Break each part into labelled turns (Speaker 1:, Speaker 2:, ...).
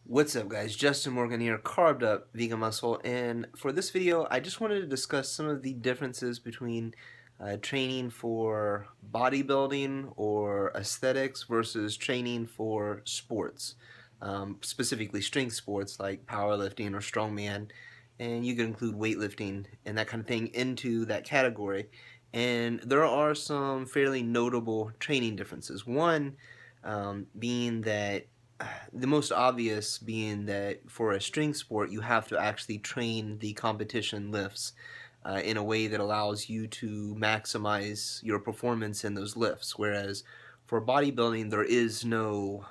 Speaker 1: What's up guys, Justin Morgan here, Carved Up Vegan Muscle, and for this video I just wanted to discuss some of the differences between training for bodybuilding or aesthetics versus training for sports, specifically strength sports like powerlifting or strongman, and you could include weightlifting and that kind of thing into that category. And there are some fairly notable training differences. One being that the most obvious being that for a strength sport, you have to actually train the competition lifts in a way that allows you to maximize your performance in those lifts. Whereas for bodybuilding, there is no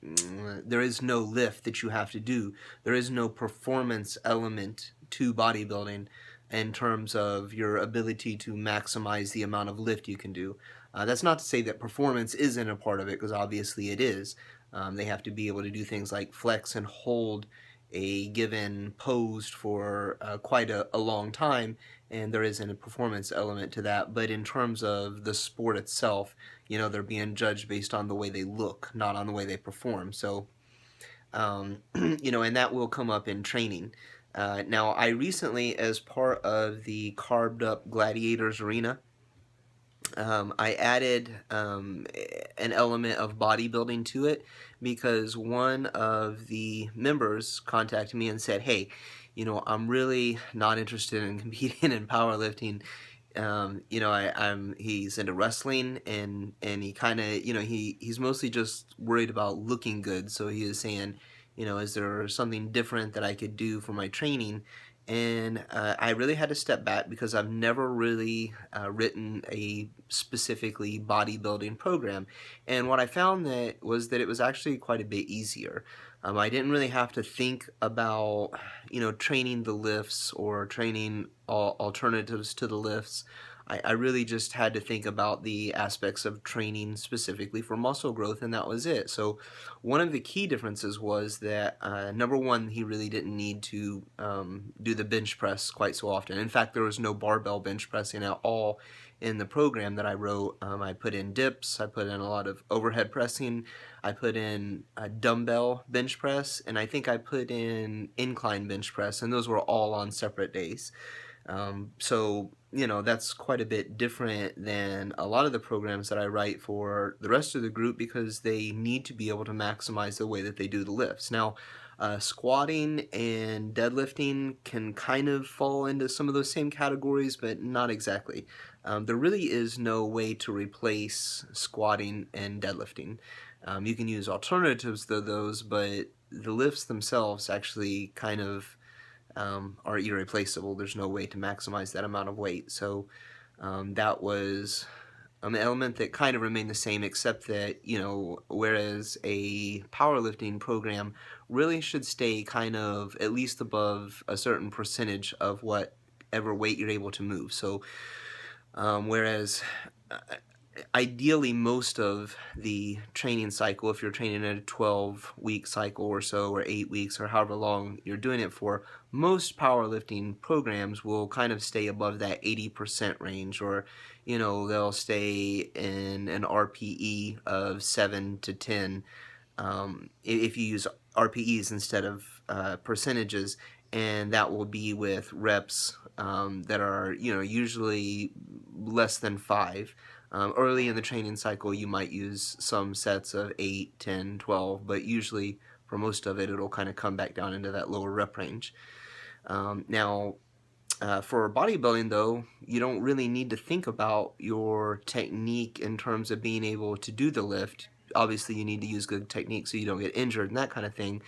Speaker 1: lift that you have to do. There is no performance element to bodybuilding in terms of your ability to maximize the amount of lift you can do. That's not to say that performance isn't a part of it, because obviously it is. They have to be able to do things like flex and hold a given pose for quite a long time, and there isn't a performance element to that. But in terms of the sport itself, they're being judged based on the way they look, not on the way they perform. So, and that will come up in training. Now, I recently, as part of the Carved Up Gladiators Arena, I added an element of bodybuilding to it because one of the members contacted me and said, "Hey, I'm really not interested in competing in powerlifting. He's into wrestling and he kind of he's mostly just worried about looking good. So he is saying, is there something different that I could do for my training?" And I really had to step back because I've never really written a specifically bodybuilding program. And what I found that it was actually quite a bit easier. I didn't really have to think about, training the lifts or training alternatives to the lifts. I really just had to think about the aspects of training specifically for muscle growth, and that was it. So one of the key differences was that, number one, he really didn't need to do the bench press quite so often. In fact, there was no barbell bench pressing at all in the program that I wrote. I put in dips, I put in a lot of overhead pressing, I put in a dumbbell bench press, and I think I put in incline bench press, and those were all on separate days. So, that's quite a bit different than a lot of the programs that I write for the rest of the group because they need to be able to maximize the way that they do the lifts. Now, squatting and deadlifting can kind of fall into some of those same categories, but not exactly. There really is no way to replace squatting and deadlifting. You can use alternatives to those, but the lifts themselves actually kind of are irreplaceable. There's no way to maximize that amount of weight. So that was an element that kind of remained the same, except that, whereas a powerlifting program really should stay kind of at least above a certain percentage of whatever weight you're able to move. So whereas ideally most of the training cycle, if you're training in a 12-week cycle or so, or 8 weeks, or however long you're doing it for, most powerlifting programs will kind of stay above that 80% range, or they'll stay in an RPE of 7 to 10 if you use RPEs instead of percentages, and that will be with reps that are usually less than 5. Early in the training cycle, you might use some sets of 8, 10, 12, but usually for most of it, it'll kind of come back down into that lower rep range. Now, for bodybuilding, though, you don't really need to think about your technique in terms of being able to do the lift. Obviously, you need to use good technique so you don't get injured and that kind of thing.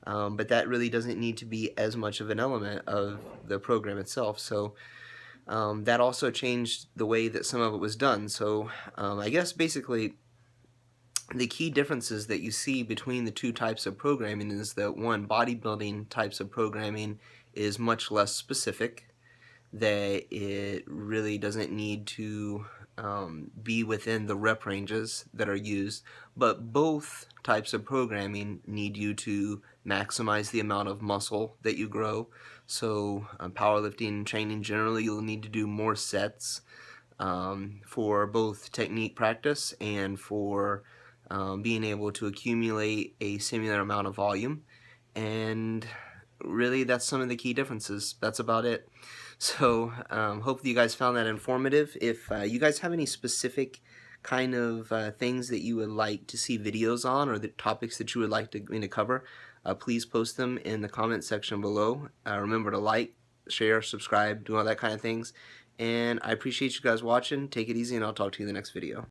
Speaker 1: But that really doesn't need to be as much of an element of the program itself. So that also changed the way that some of it was done. So I guess basically the key differences that you see between the two types of programming is that, one, bodybuilding types of programming is much less specific, that it really doesn't need to be within the rep ranges that are used, but both types of programming need you to maximize the amount of muscle that you grow. So powerlifting training, generally you'll need to do more sets for both technique practice and for being able to accumulate a similar amount of volume, and really that's some of the key differences. That's about it. So hopefully you guys found that informative. If you guys have any specific kind of things that you would like to see videos on, or the topics that you would like me to cover, please post them in the comment section below. Remember to like, share, subscribe, do all that kind of things. And I appreciate you guys watching. Take it easy, and I'll talk to you in the next video.